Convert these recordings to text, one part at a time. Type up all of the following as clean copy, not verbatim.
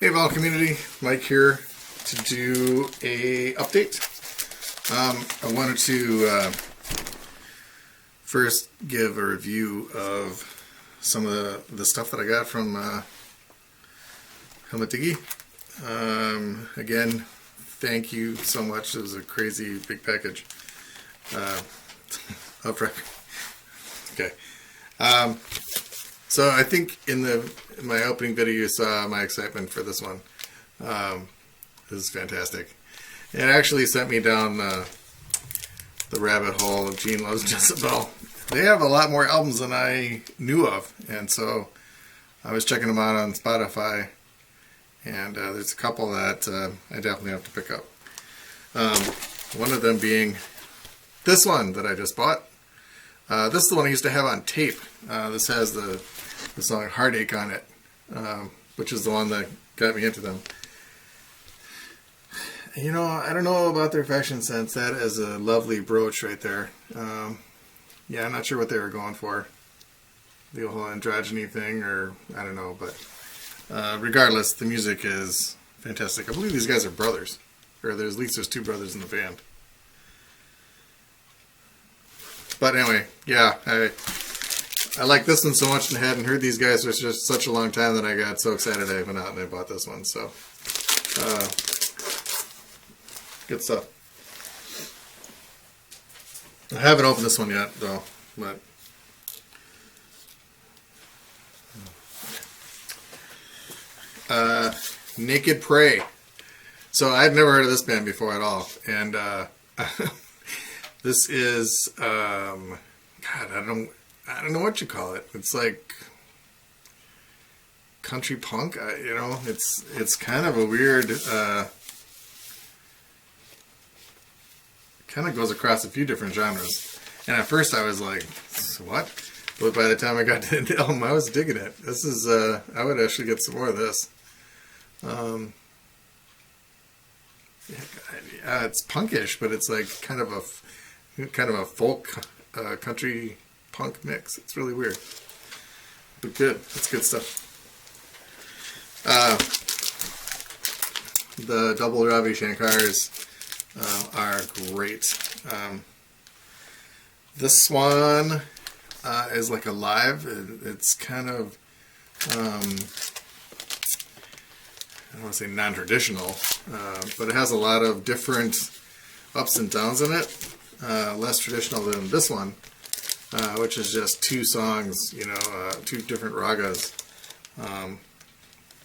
Hey Vol community, Mike here to do a update. I wanted to first give a review of some of the stuff that I got from Hipgnosis. Again, thank you so much. It was a crazy big package. Up record. Okay. So I think in my opening video you saw my excitement for this one. This is fantastic. It actually sent me down the rabbit hole of Gene Loves Jezebel. They have a lot more albums than I knew of, and so I was checking them out on Spotify, and there's a couple that I definitely have to pick up. One of them being this one that I just bought. This is the one I used to have on tape. This has the song Heartache on it, which is the one that got me into them. You know, I don't know about their fashion sense. That is a lovely brooch right there. Yeah, I'm not sure what they were going for. The whole androgyny thing, or I don't know, but regardless, the music is fantastic. I believe these guys are brothers, or there's at least there's two brothers in the band. But anyway, yeah, I like this one so much and hadn't heard these guys for just such a long time that I got so excited I went out and I bought this one. So, good stuff. I haven't opened this one yet, though, but Naked Prey. So I'd never heard of this band before at all, and this is God, I don't know what you call it. It's like country punk. You know, it's kind of a weird. Kind of goes across a few different genres. And at first I was like, what? But by the time I got to the album, I was digging it. This is, I would actually get some more of this. Yeah, it's punkish, but it's like kind of a folk country punk mix. It's really weird. But good. It's good stuff. The double Ravi Shankars are great. This one is like a live. It's kind of I don't want to say non-traditional, but it has a lot of different ups and downs in it. Less traditional than this one, which is just two songs, you know, two different ragas.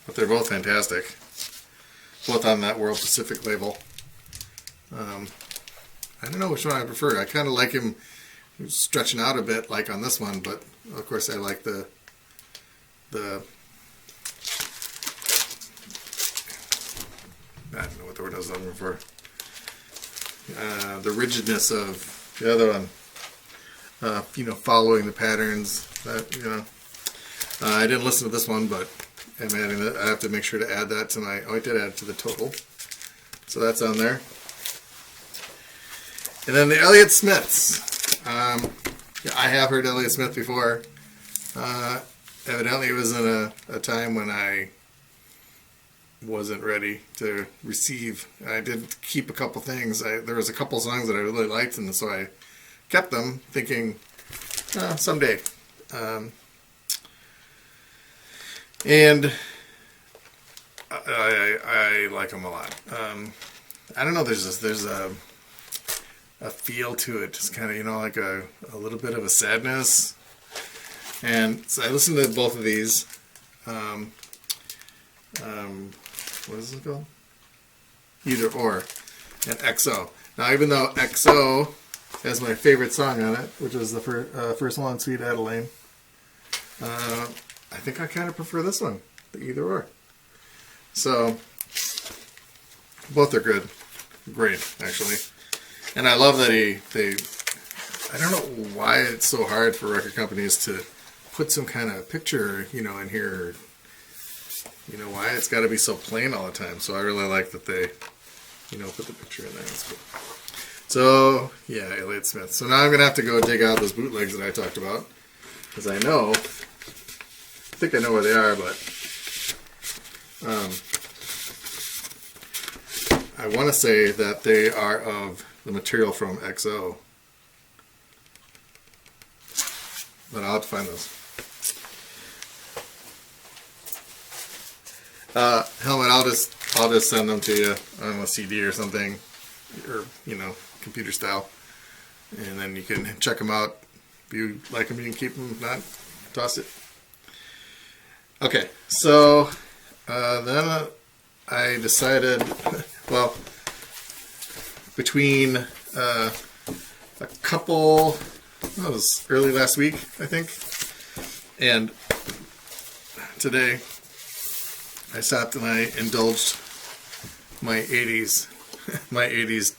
But they're both fantastic. Both on that World Pacific label. I don't know which one I prefer. I kind of like him stretching out a bit, like on this one, but of course I like the I don't know what the word I was looking for. The rigidness of the other one. You know, following the patterns. That, you know, I didn't listen to this one, but I'm adding that. I have to make sure to add that to my. Oh, I did add it to the total, so that's on there. And then the Elliott Smiths. Yeah, I have heard Elliott Smith before. Evidently it was in a time when I wasn't ready to receive. I did keep a couple things. There was a couple songs that I really liked, and so I kept them thinking, someday. And I like them a lot. I don't know, there's a feel to it, just kind of, you know, like a little bit of a sadness. And so I listened to both of these. What is it called? Either Or and XO. Now, even though XO has my favorite song on it, which is the first one, Sweet Adeline, I think I kind of prefer this one, the Either Or. So both are good, great actually. And I love that I don't know why it's so hard for record companies to put some kind of picture, you know, in here. You know, why it's got to be so plain all the time. So I really like that they, you know, put the picture in there. That's cool. So, yeah, Elliott Smith. So now I'm going to have to go dig out those bootlegs that I talked about. Because I think I know where they are, but I want to say that they are of the material from XO. But I'll have to find those. Helmet, I'll just send them to you on a CD or something, or computer style, and then you can check them out. If you like them, you can keep them. If not, toss it. Okay, so then I decided, well, between a couple, that was early last week, I think, and today, I stopped and I indulged my 80's, my 80's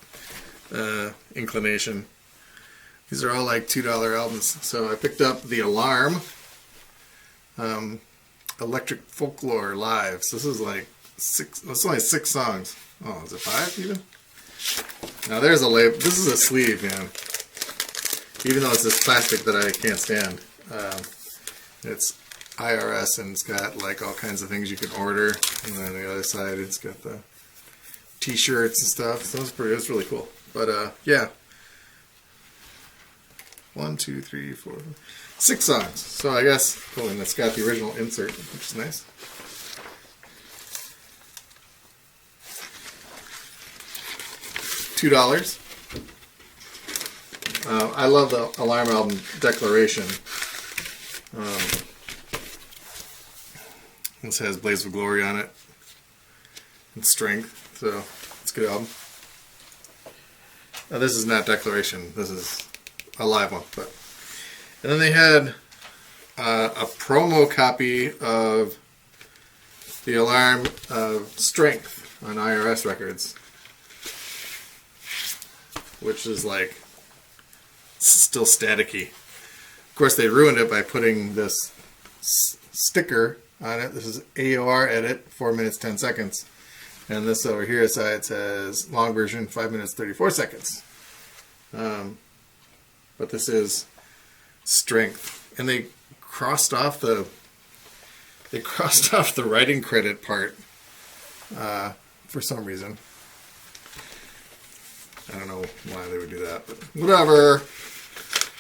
inclination. These are all like $2 albums. So I picked up the Alarm, Electric Folklore Live. So this is like it's only 6 songs. Oh, is it 5 even? Now there's a label. This is a sleeve, man. Even though it's this plastic that I can't stand. It's IRS, and it's got like all kinds of things you can order, and then on the other side it's got the t-shirts and stuff. So it's really cool. But yeah, 1, 2, 3, 4, 6 songs. So I guess, oh, and it's got the original insert, which is nice. $2. I love the Alarm album Declaration. This has Blaze of Glory on it and Strength, so it's a good album. Now, this is not Declaration, this is a live one. And then they had a promo copy of the Alarm Strength on IRS Records, which is like still staticky. Of course, they ruined it by putting this sticker on it. This is AOR edit, 4 minutes 10 seconds, and this over here side says long version, 5 minutes 34 seconds. But this is Strength, and they crossed off the writing credit part for some reason. I don't know why they would do that, but whatever.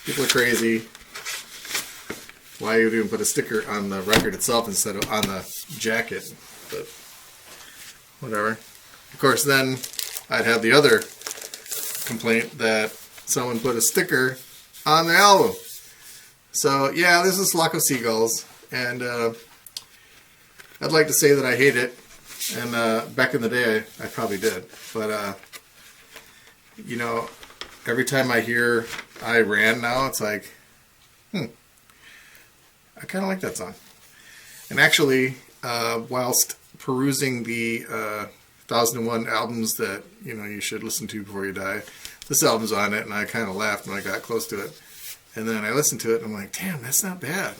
People are crazy. Why you would even put a sticker on the record itself instead of on the jacket, but whatever. Of course, then I'd have the other complaint that someone put a sticker on the album. So yeah, this is Flock of Seagulls, and I'd like to say that I hate it, and back in the day I probably did, but every time I hear I Ran now, it's like, I kind of like that song. And actually, whilst perusing the 1001 albums that you should listen to before you die, this album's on it, and I kind of laughed when I got close to it. And then I listened to it, and I'm like, damn, that's not bad.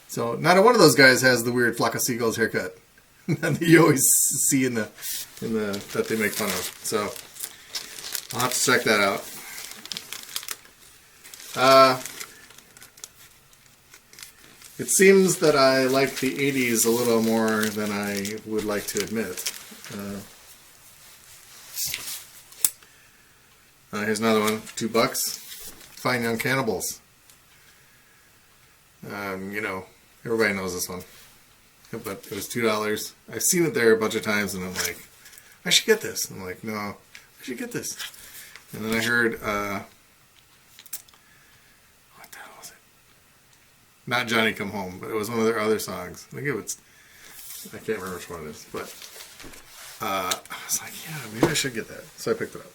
So not one of those guys has the weird Flock of Seagulls haircut that you always see in the that they make fun of. So I'll have to check that out. It seems that I like the 80's a little more than I would like to admit. Here's another one, $2. Fine Young Cannibals. Everybody knows this one, but it was $2. I've seen it there a bunch of times, and I'm like, I should get this. I'm like, no, I should get this. And then I heard, what the hell was it? Not Johnny Come Home, but it was one of their other songs. I can't remember which one it is, but I was like, yeah, maybe I should get that. So I picked it up.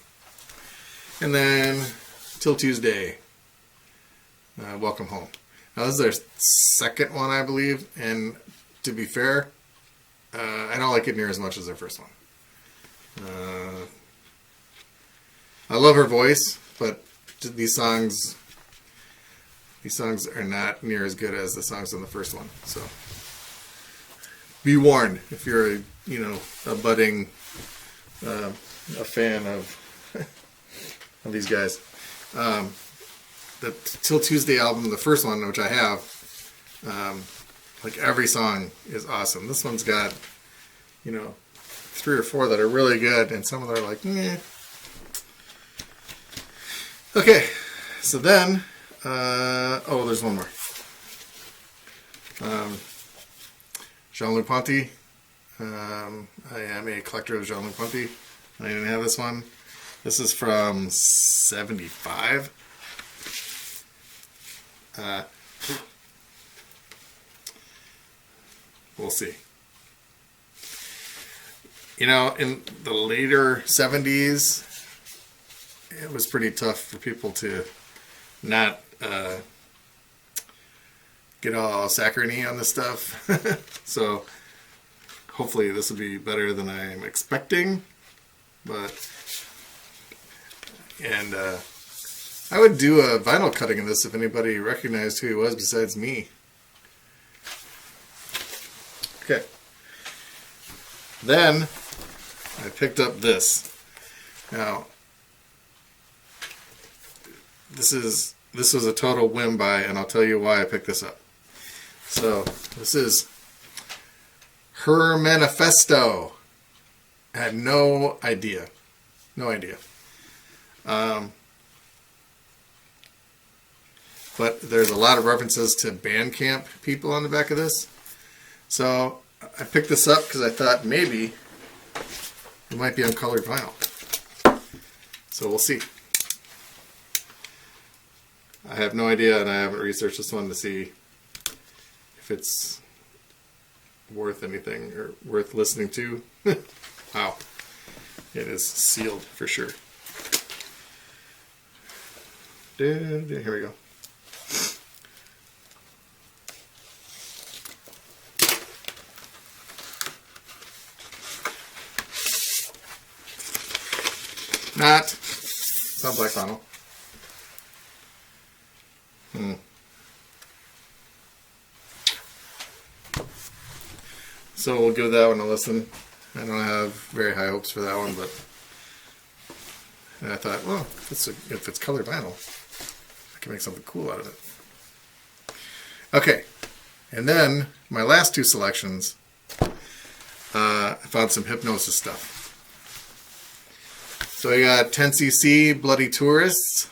And then Till Tuesday, Welcome Home. Now this is their second one, I believe, and to be fair, I don't like it near as much as their first one. I love her voice, but these songs are not near as good as the songs on the first one. So be warned if you're a budding a fan of of these guys. The Till Tuesday album, the first one, which I have, like every song is awesome. This one's got you know, 3 or 4 that are really good, and some of them are like, eh. Okay, so then, oh, there's one more. Jean-Luc Ponty. I am a collector of Jean-Luc Ponty. I didn't have this one. This is from 75. We'll see. You know, in the later 70s, it was pretty tough for people to not get all saccharine on this stuff. So hopefully this will be better than I'm expecting. And I would do a vinyl cutting of this if anybody recognized who he was besides me. Okay. Then I picked up this. Now, this was a total whim buy, and I'll tell you why I picked this up. So this is Her Manifesto. I had no idea. No idea. But there's a lot of references to Bandcamp people on the back of this. So I picked this up because I thought maybe it might be on colored vinyl. So we'll see. I have no idea, and I haven't researched this one to see if it's worth anything or worth listening to. Wow. It is sealed for sure. Here we go. It's not black vinyl. So we'll give that one a listen. I don't have very high hopes for that one, but and I thought, well, if it's colored vinyl, I can make something cool out of it. Okay, and then my last 2 selections, I found some Hipgnosis stuff. So I got 10cc Bloody Tourists.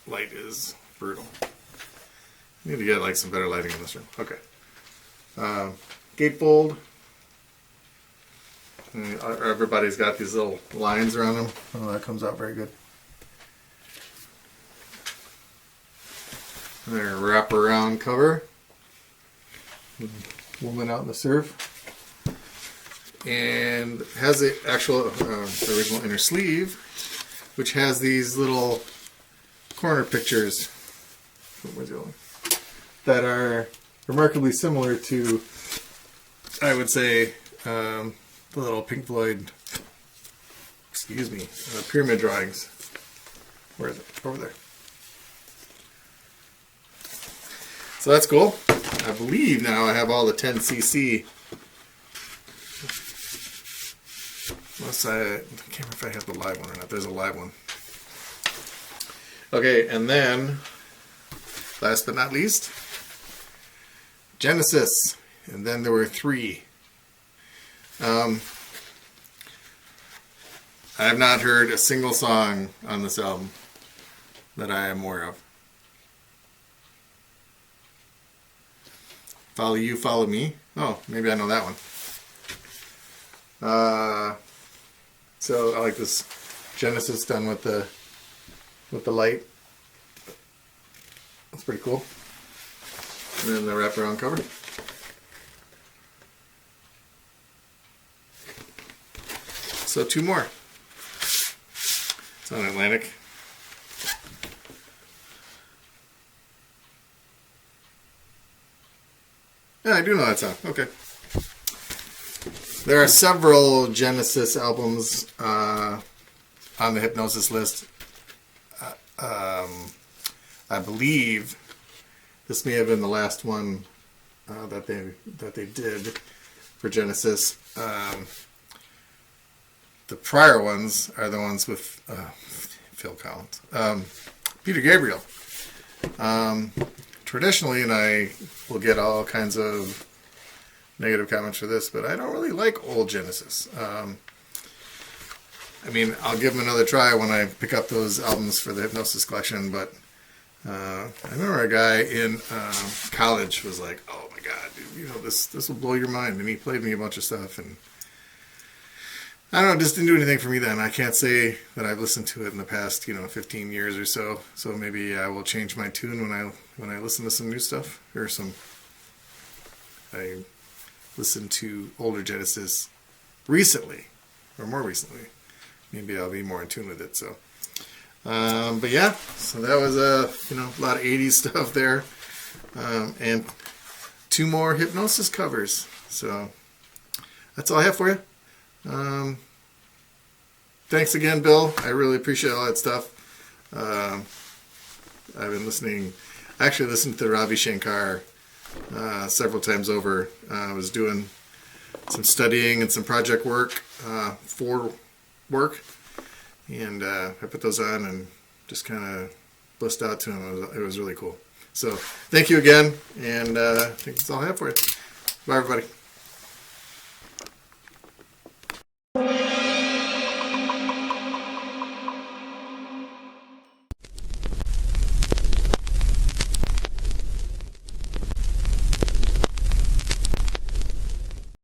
Light is brutal. I need to get like some better lighting in this room. Okay. Gatefold. Everybody's got these little lines around them. Oh, that comes out very good. Their wraparound cover. Woman out in the surf. And has the actual original inner sleeve, which has these little corner pictures that are remarkably similar to, I would say, the little Pink Floyd, pyramid drawings. Where is it? Over there. So that's cool. I believe now I have all the 10cc. Unless I can't remember if I have the live one or not. There's a live one. Okay, and then, last but not least, Genesis. And then there were 3. I have not heard a single song on this album that I am aware of. Follow You, Follow Me. Oh, maybe I know that one. So I like this Genesis done with the light. That's pretty cool. And then the wraparound cover. So 2 more. It's on Atlantic. Yeah, I do know that song. Okay. There are several Genesis albums on the Hipgnosis list. I believe this may have been the last one that they did for Genesis. The prior ones are the ones with Phil Collins, Peter Gabriel, traditionally, and I will get all kinds of negative comments for this, but I don't really like old Genesis. I mean, I'll give them another try when I pick up those albums for the Hipgnosis collection, but I remember a guy in college was like, "Oh my God, dude, you know, this will blow your mind," and he played me a bunch of stuff, and I don't know, it just didn't do anything for me then. I can't say that I've listened to it in the past, 15 years or so. So maybe I will change my tune when I listen to some new stuff, or I listened to older Genesis recently, or more recently. Maybe I'll be more in tune with it. So, but yeah, so that was a lot of 80s stuff there, and 2 more Hipgnosis covers. So that's all I have for you. Thanks again, Bill. I really appreciate all that stuff. I've been listening to Ravi Shankar several times over. I was doing some studying and some project work for work, and I put those on and just kind of blissed out to him. It was really cool. So thank you again, and I think that's all I have for you. Bye, everybody.